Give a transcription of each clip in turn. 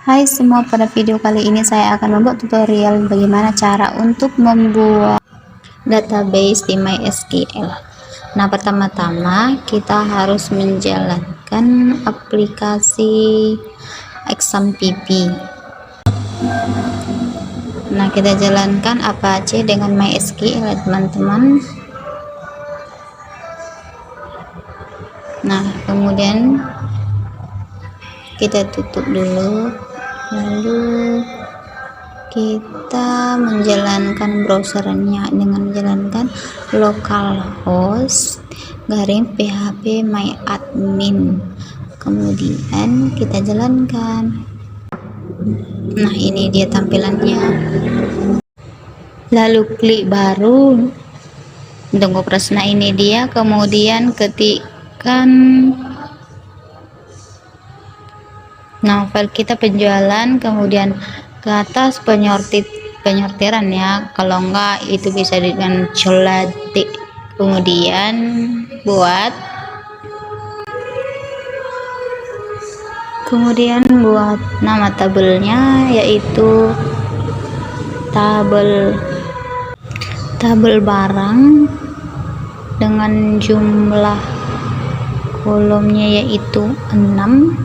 Hai semua, pada video kali ini saya akan membuat tutorial bagaimana cara untuk membuat database di MySQL. Nah, pertama-tama kita harus menjalankan aplikasi XAMPP. Nah, kita jalankan Apache dengan MySQL ya teman-teman. Nah, kemudian kita tutup dulu, lalu kita menjalankan browsernya dengan menjalankan localhost php myadmin, kemudian kita jalankan. Nah, ini dia tampilannya, lalu klik baru untuk operasi. Nah, ini dia, kemudian ketikkan nama file kita penjualan, kemudian ke atas penyortiran ya, kalau enggak itu bisa dengan colate. Kemudian buat nama tabelnya, yaitu tabel barang dengan jumlah kolomnya yaitu 6,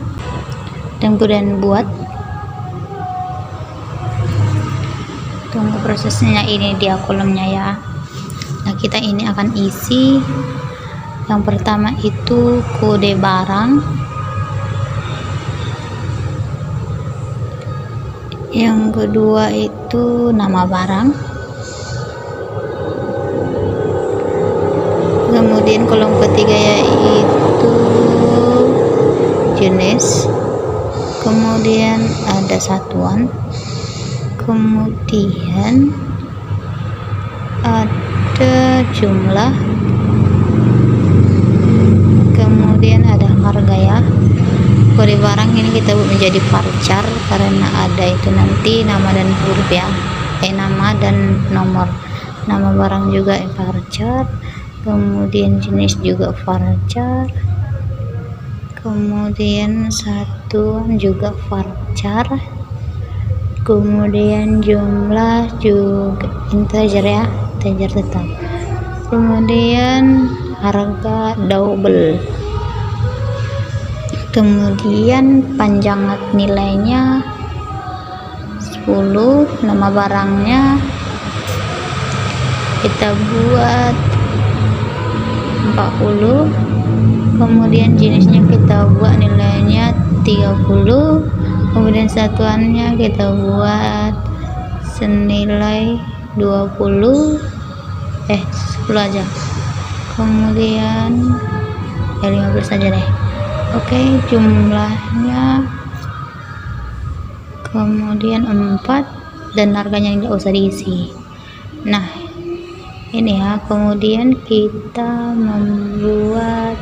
dan kemudian buat. Tunggu prosesnya, ini dia kolomnya ya. Nah, kita ini akan isi yang pertama itu kode barang, yang kedua itu nama barang, kemudian kolom ketiga yaitu jenis, kemudian ada satuan, kemudian ada jumlah, kemudian ada harga ya. Kode barang ini kita buat menjadi varchar karena ada itu nanti nama dan huruf ya, nama dan nomor. Nama barang juga varchar, kemudian jenis juga varchar, kemudian satuan juga varchar, kemudian jumlah juga integer ya, integer tetap, kemudian harga double, kemudian panjang nilainya 10, nama barangnya kita buat 40, kemudian jenisnya kita buat nilainya 30, kemudian satuannya kita buat senilai 10 aja, kemudian 15 saja deh. Oke, jumlahnya kemudian 4, dan harganya tidak usah diisi. Nah, ini ya, kemudian kita membuat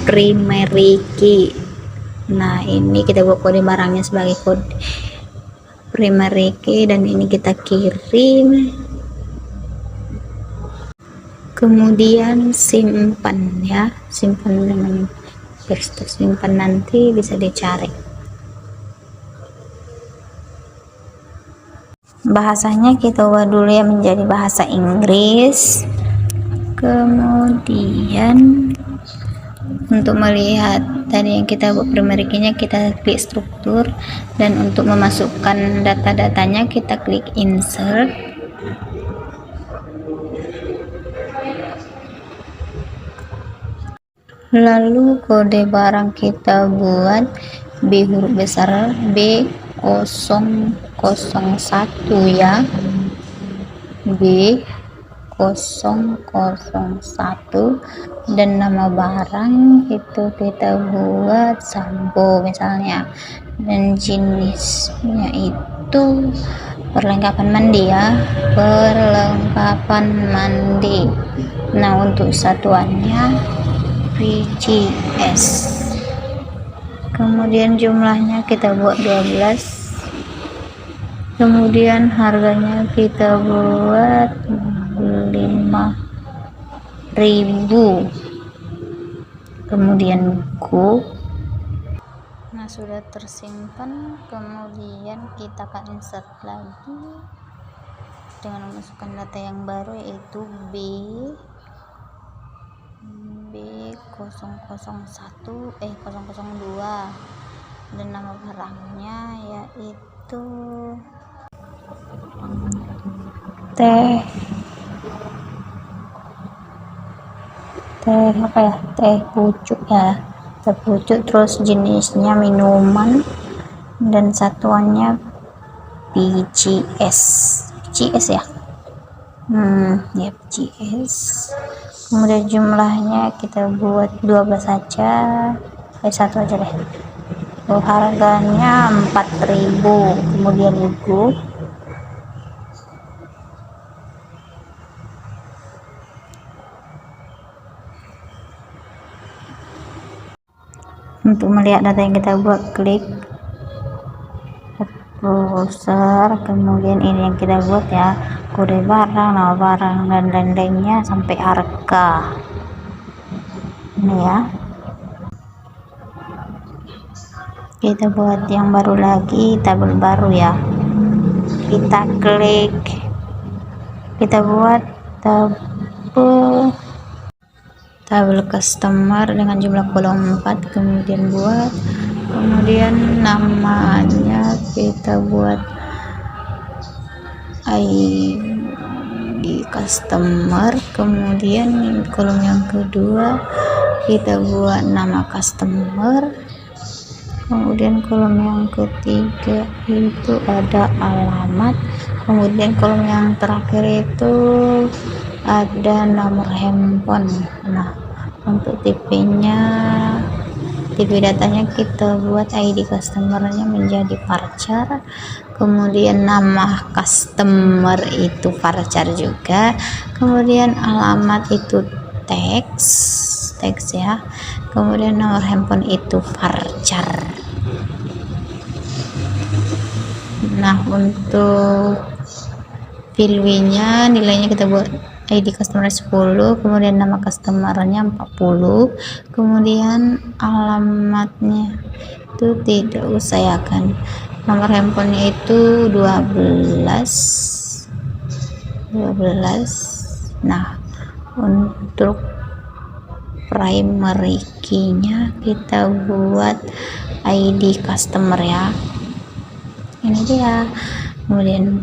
primary key. Nah, ini kita buat kode barangnya sebagai kode primary key, dan ini kita kirim, kemudian simpan ya, simpan dengan simpan, nanti bisa dicari. Bahasanya kita ubah dulu ya menjadi bahasa Inggris. Kemudian untuk melihat tadi yang kita buat primary key-nya, kita klik struktur, dan untuk memasukkan data-datanya kita klik insert, lalu kode barang kita buat B huruf besar B001 ya, B001, dan nama barang itu kita buat sampo misalnya, dan jenisnya itu perlengkapan mandi ya, perlengkapan mandi. Nah, untuk satuannya VGS, kemudian jumlahnya kita buat 12, kemudian harganya kita buat 5.000, kemudian go. Nah, Nah, sudah tersimpan, kemudian kita akan insert lagi dengan memasukkan data yang baru, yaitu B002 dan nama barangnya yaitu teh pucuk ya, teh pucuk. Terus jenisnya minuman dan satuannya PCS ya, PCS. Kemudian jumlahnya kita buat 12 saja, satu aja deh. Harganya 4.000. kemudian logo, untuk melihat data yang kita buat, klik browser, kemudian ini yang kita buat ya, kode barang, nama barang, dan lain-lainnya sampai harga. Ini ya, kita buat yang baru lagi, tabel baru ya, kita klik, kita buat tabel customer dengan jumlah kolom 4, kemudian buat, kemudian namanya kita buat ID customer, kemudian kolom yang kedua kita buat nama customer, kemudian kolom yang ketiga itu ada alamat, kemudian kolom yang terakhir itu ada nomor handphone. Nah, untuk tipe-nya, tipe datanya kita buat ID customernya menjadi varchar, kemudian nama customer itu varchar juga, kemudian alamat itu teks ya, kemudian nomor handphone itu varchar. Nah, untuk value-nya, nilainya kita buat ID customer 10, kemudian nama customernya 40, kemudian alamatnya itu tidak usah ya kan, nomor handphonenya itu 12. Nah, untuk primary key-nya kita buat ID customer ya, ini dia, kemudian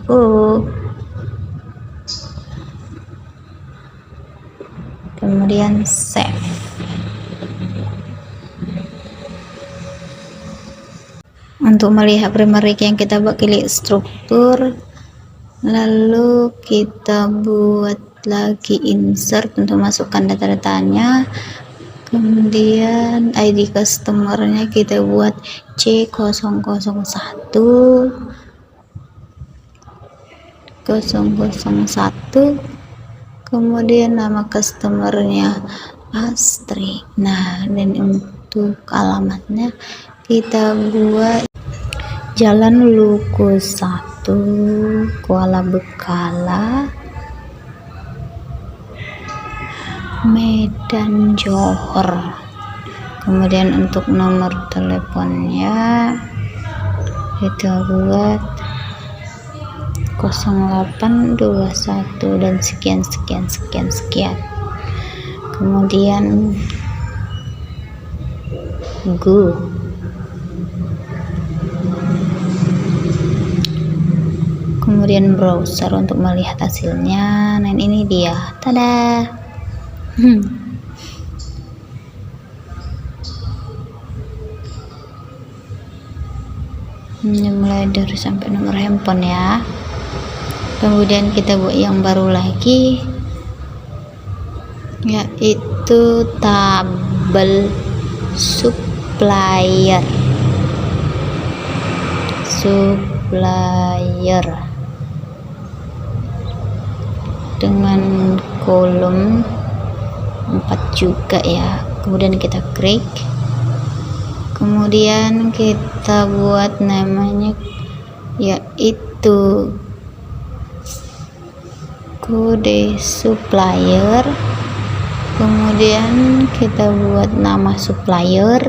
kemudian save. Untuk melihat primary key yang kita buat, klik struktur, lalu kita buat lagi insert untuk masukkan data-datanya, kemudian ID customernya kita buat C001, kemudian nama customernya Astri. Nah, dan untuk alamatnya kita buat Jalan Luku 1, Kuala Bekala, Medan, Johor. Kemudian untuk nomor teleponnya kita buat 0821 dan sekian. Kemudian kemudian browser untuk melihat hasilnya. Nah, ini dia, tada. Mulai dari sampai nomor handphone ya. Kemudian kita buat yang baru lagi, yaitu tabel supplier dengan kolom 4 juga ya. Kemudian kita klik, kemudian kita buat namanya yaitu kode supplier, kemudian kita buat nama supplier,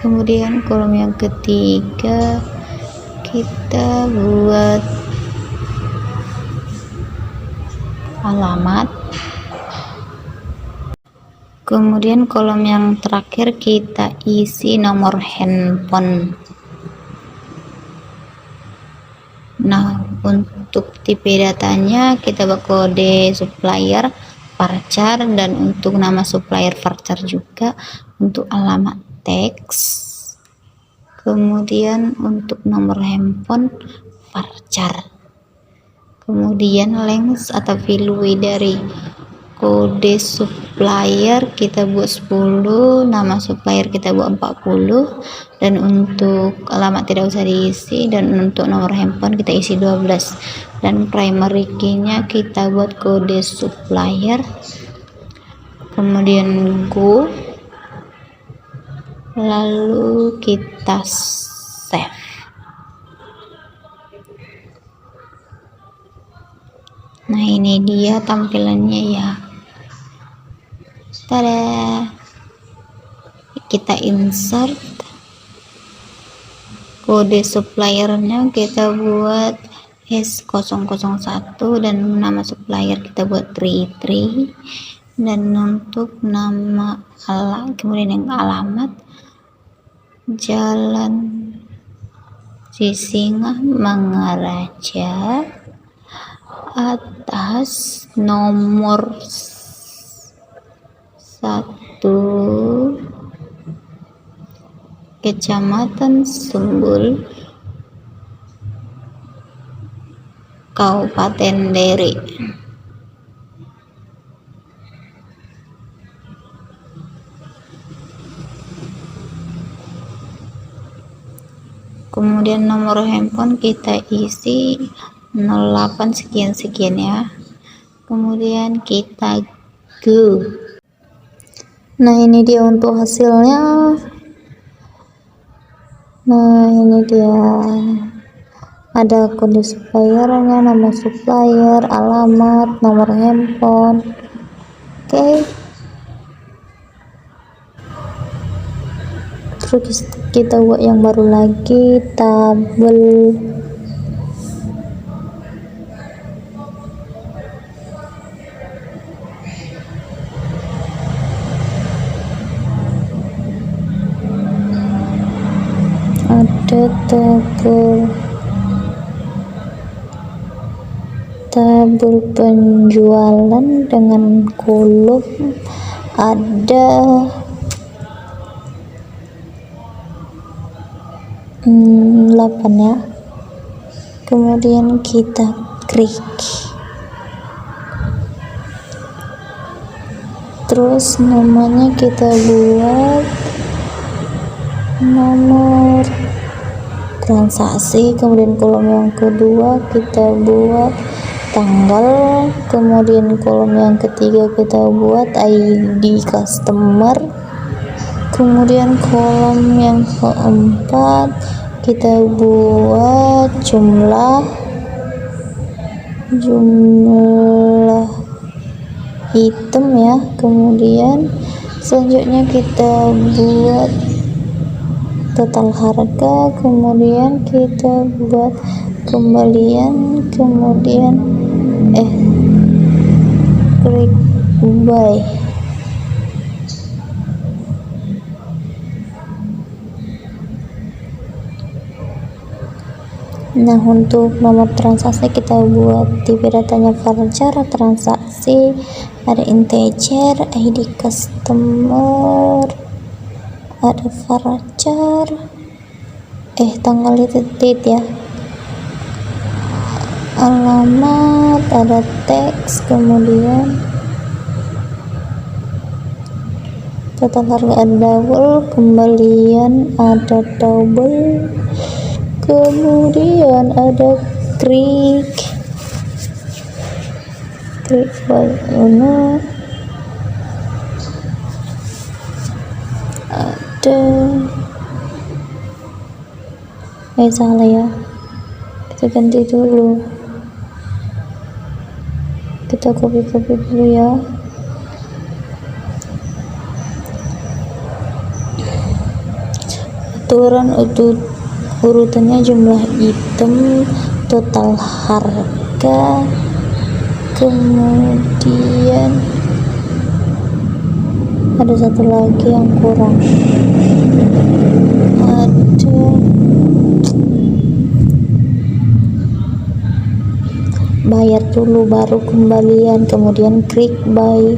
Kemudian kolom yang ketiga kita buat alamat. Kemudian kolom yang terakhir kita isi nomor handphone. Nah, untuk tipe datanya kita buat kode supplier varchar, dan untuk nama supplier varchar juga, untuk alamat teks, kemudian untuk nomor handphone varchar, kemudian length atau value dari kode supplier kita buat 10, nama supplier kita buat 40, dan untuk alamat tidak usah diisi, dan untuk nomor handphone kita isi 12, dan primary key-nya kita buat kode supplier, kemudian go, lalu kita save. Nah, ini dia tampilannya ya. Tada, kita insert kode suppliernya, kita buat S001, dan nama supplier kita buat 33, dan untuk nama kemudian yang alamat Jalan Sisinga Mangaraja, atas nomor 1, Kecamatan Sumbul, Kabupaten Deri. Kemudian nomor handphone kita isi 08 sekian-sekian ya. Kemudian kita go. Nah, ini dia untuk hasilnya. Nah, ini dia, ada kode suppliernya, nama supplier, alamat, nomor handphone. Oke. Terus kita buat yang baru lagi, tabel. Ada tabel penjualan dengan kolom ada 8 ya. Kemudian kita klik, terus namanya kita buat nomor transaksi, kemudian kolom yang kedua kita buat tanggal, kemudian kolom yang ketiga kita buat ID customer, kemudian kolom yang keempat kita buat jumlah item ya. Kemudian selanjutnya kita buat total harga, kemudian kita buat kembalian, kemudian klik buy. Nah, untuk nomor transaksi kita buat tipe datanya varchar, transaksi ada integer, ID customer ada varchar, tanggal itu date ya, alamat ada teks, kemudian total harga ada double, kembalian ada double, kemudian ada klik buy owner, ada salah ya, kita ganti dulu, kita copy dulu ya. aturan urutannya, jumlah item, total harga, kemudian ada satu lagi yang kurang, ada bayar dulu baru kembalian, kemudian klik buy.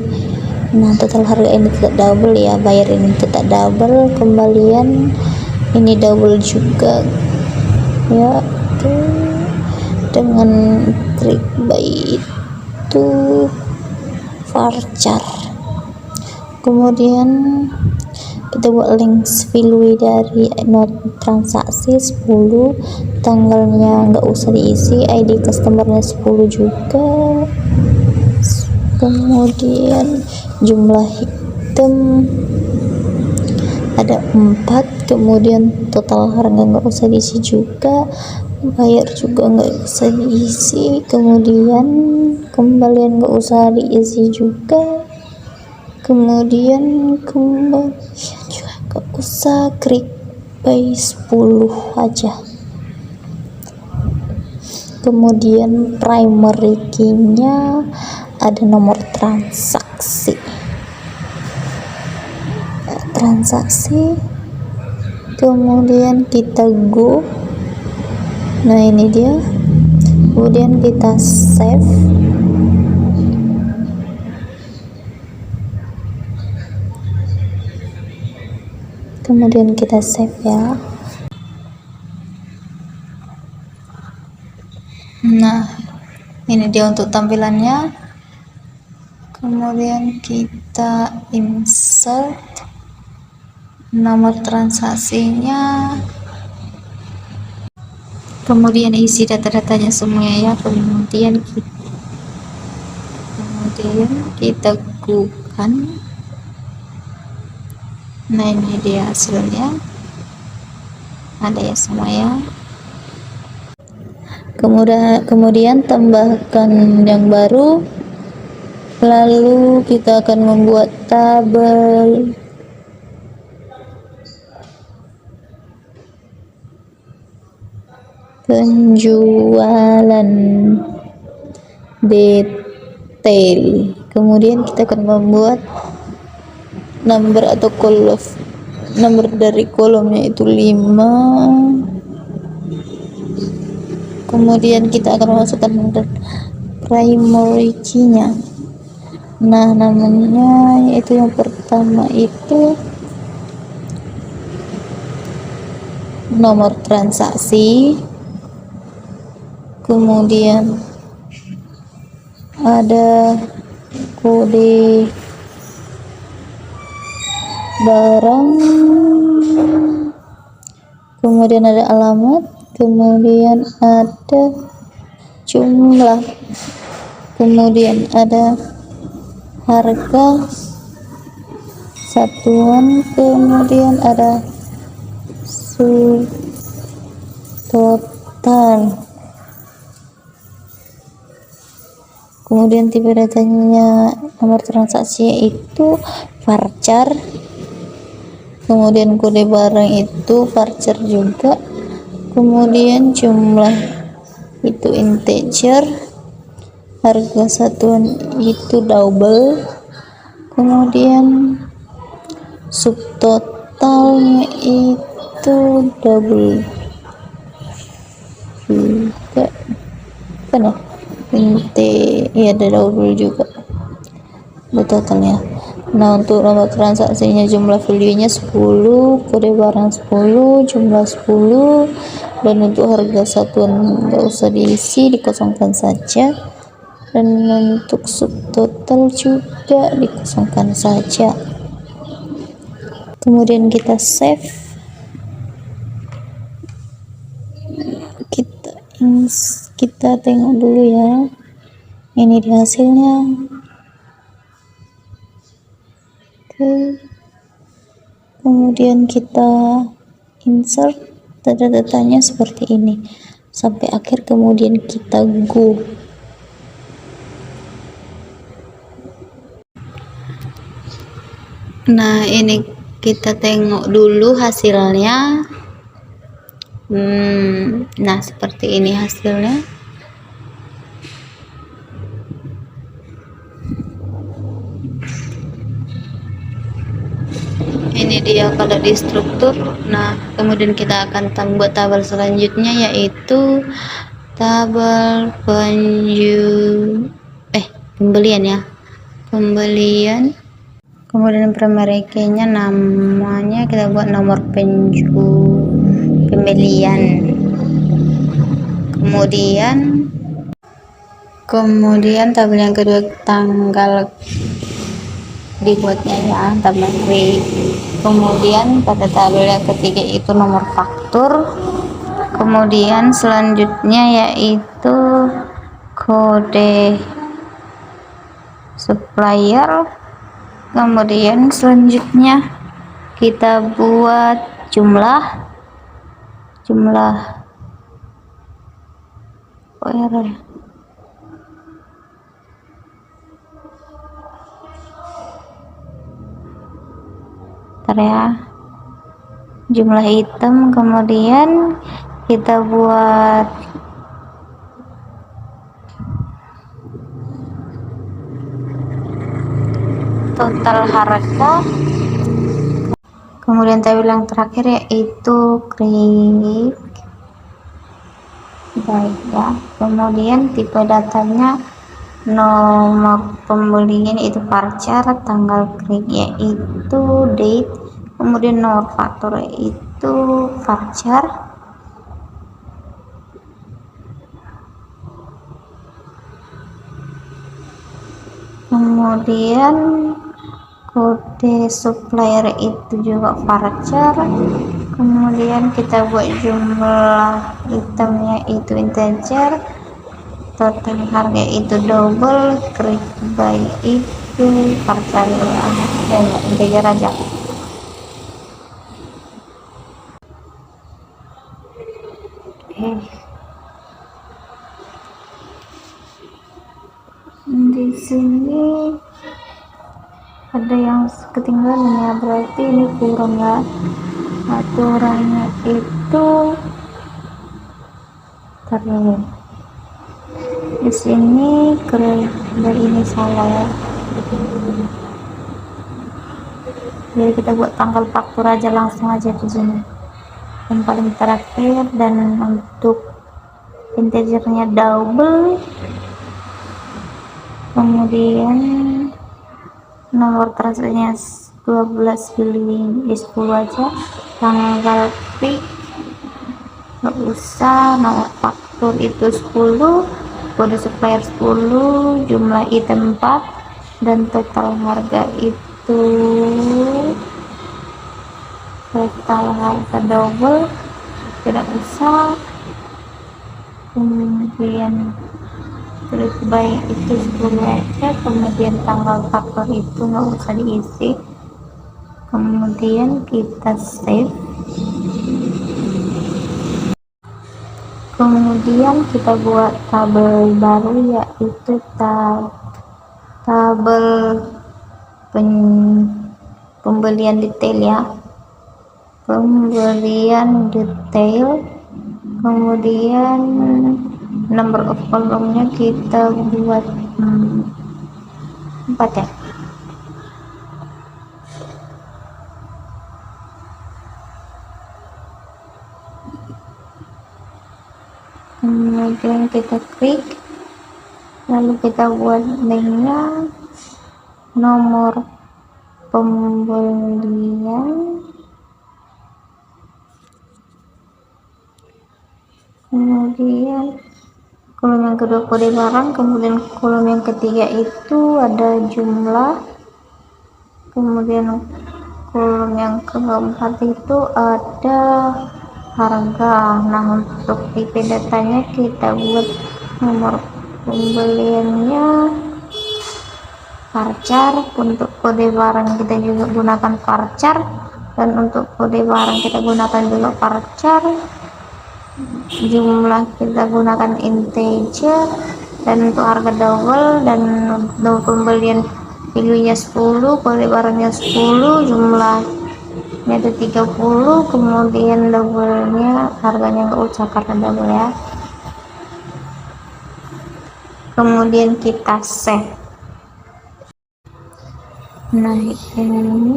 Nah, total harga ini tidak double ya, bayar ini tidak double, kembalian ini double juga ya. Oke, dengan klik buy itu varchar, kemudian kita buat link value dari not transaksi 10, tanggalnya nggak usah diisi, ID customernya 10 juga, kemudian jumlah item ada 4, kemudian total harga nggak usah diisi juga, bayar juga nggak usah diisi, kemudian kembalian nggak usah diisi juga, kemudian kembalian juga nggak usah, klik buy 10 aja. Kemudian primary key-nya ada nomor transaksi, kemudian kita go. Nah, ini dia, kemudian kita save, ya. Nah, ini dia untuk tampilannya. Kemudian kita insert nomor transaksinya, kemudian isi data-datanya semuanya ya, kemudian kita gunakan. Nah, ini dia hasilnya, ada ya semua ya. Kemudian tambahkan yang baru, lalu kita akan membuat tabel. Penjualan detail, kemudian kita akan membuat number atau kolom, nomor dari kolomnya itu 5, kemudian kita akan masukkan primary key-nya. Nah, namanya itu yang pertama itu nomor transaksi, kemudian ada kode barang, kemudian ada alamat, kemudian ada jumlah, kemudian ada harga satuan, kemudian ada total, kemudian tipe datanya nomor transaksi itu varchar, kemudian kode barang itu varchar juga, kemudian jumlah itu integer, harga satuan itu double, kemudian subtotalnya itu double juga, kan ya, ada double juga buat totalnya. Nah, untuk nomor transaksinya jumlah value-nya 10, kode barang 10, jumlah 10, dan untuk harga satuan nggak usah diisi, dikosongkan saja, dan untuk subtotal juga dikosongkan saja. Kemudian kita save, kita tengok dulu ya, ini di hasilnya. Oke, kemudian kita insert data-datanya seperti ini sampai akhir, kemudian kita go. Nah, ini kita tengok dulu hasilnya. Nah, seperti ini hasilnya. Ini dia kalau di struktur. Nah, kemudian kita akan buat tabel selanjutnya, yaitu tabel pembelian ya, pembelian. Kemudian primary key-nya namanya kita buat nomor pembelian. Kemudian tabel yang kedua tanggal dibuatnya ya, tabel key. Kemudian pada tabel yang ketiga itu nomor faktur. Kemudian selanjutnya yaitu kode supplier. Kemudian selanjutnya kita buat jumlah jumlah item. Kemudian kita buat total harga. Kemudian tabel yang terakhir yaitu klik baik ya. Kemudian tipe datanya nomor pembelian itu varchar, tanggal klik yaitu date, kemudian nomor faktur yaitu varchar. Kemudian kode supplier itu juga varchar. Kemudian kita buat jumlah itemnya itu integer, total harga itu double, klik buy itu varchar dan integer aja. Di sini ada yang ketinggalan ya, berarti ini kurang ya. Aturannya itu terlalu di sini dari ini salah ya, jadi kita buat tanggal faktur aja langsung aja di sini yang paling terakhir, dan untuk integernya double. Kemudian nomor transaksinya 12 billing di 10 aja, tanggal peak nggak usah, nomor faktur itu 10, kode supplier 10, jumlah item 4, dan total harga itu total harga double tidak usah. Kemudian klik buy itu 10 aja, kemudian tanggal faktur itu nggak usah diisi. Kemudian kita save. Kemudian kita buat tabel baru yaitu tabel pembelian detail ya, pembelian detail. Kemudian number of column-nya kita buat 4 ya. Kemudian kita klik, lalu kita buat linknya nomor pembelian. Kemudian kolom yang kedua kode barang, kemudian kolom yang ketiga itu ada jumlah, kemudian kolom yang keempat itu ada harga. Nah, untuk tipe datanya kita buat nomor pembeliannya varchar, untuk kode barang kita juga gunakan varchar, dan untuk kode barang kita gunakan juga varchar. Jumlah kita gunakan integer, dan untuk harga double, dan untuk pembelian value nya 10, kode barangnya 10, jumlah ini ada 30, kemudian double-nya harganya nggak usah karena double ya. Kemudian kita save. Nah ini,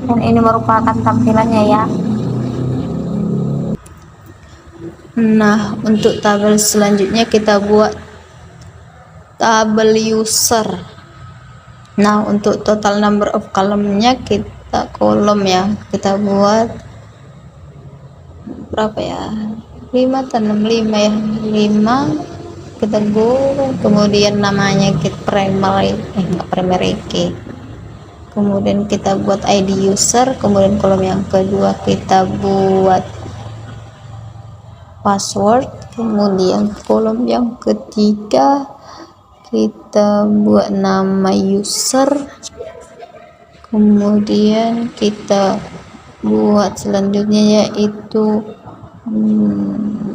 dan ini merupakan tampilannya ya. Nah untuk tabel selanjutnya kita buat tabel user. Nah untuk total number of column-nya kita kolom ya, kita buat berapa ya, 5 atau 65 ya, 5 kita buat. Kemudian namanya kita primary key, kemudian kita buat ID user, kemudian kolom yang kedua kita buat password, kemudian kolom yang ketiga kita buat nama user, kemudian kita buat selanjutnya yaitu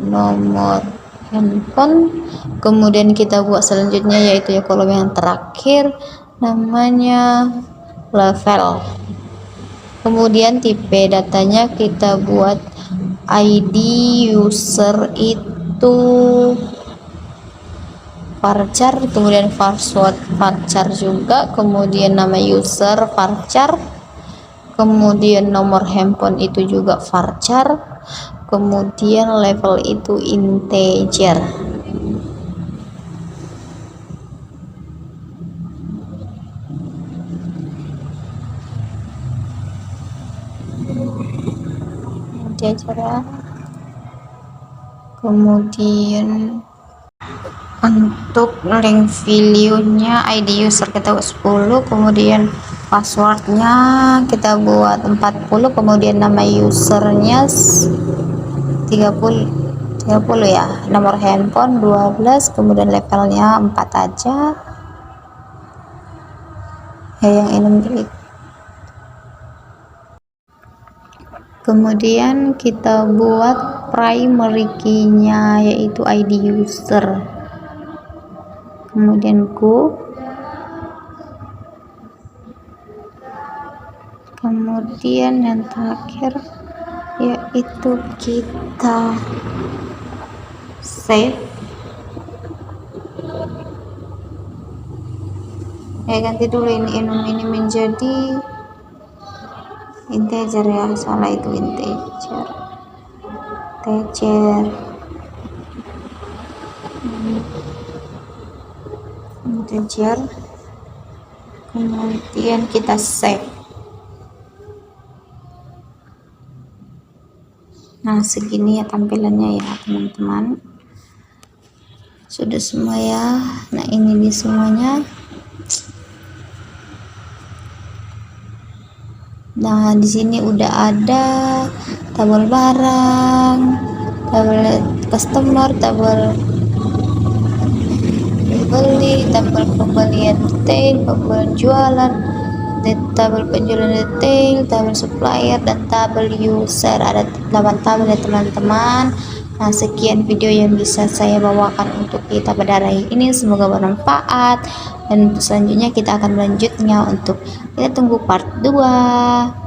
nomor handphone, kemudian kita buat selanjutnya yaitu ya kolom yang terakhir namanya level, kemudian tipe datanya kita buat ID user itu varchar, kemudian password varchar juga, kemudian nama user varchar, kemudian nomor handphone itu juga varchar, kemudian level itu integer. Kemudian untuk link videonya ID user kita buat 10, kemudian passwordnya kita buat 40, kemudian nama usernya 30 ya, nomor handphone 12, kemudian levelnya 4 aja ya, yang ini milik. Kemudian kita buat primary key-nya yaitu ID user, kemudian go, kemudian yang terakhir yaitu kita save. Ganti dulu ini menjadi integer ya, salah itu integer kemudian kita save. Nah segini ya tampilannya ya teman-teman, sudah semua ya. Nah ini di semuanya. Nah di sini udah ada tabel barang, tabel customer, tabel beli, tabel pembelian detail, pembelian jualan, tabel penjualan detail, tabel supplier, dan tabel user. Ada 8 tabel ya teman-teman. Nah sekian video yang bisa saya bawakan untuk kita pada hari ini, semoga bermanfaat, dan selanjutnya kita akan melanjutnya. Untuk kita tunggu part 2.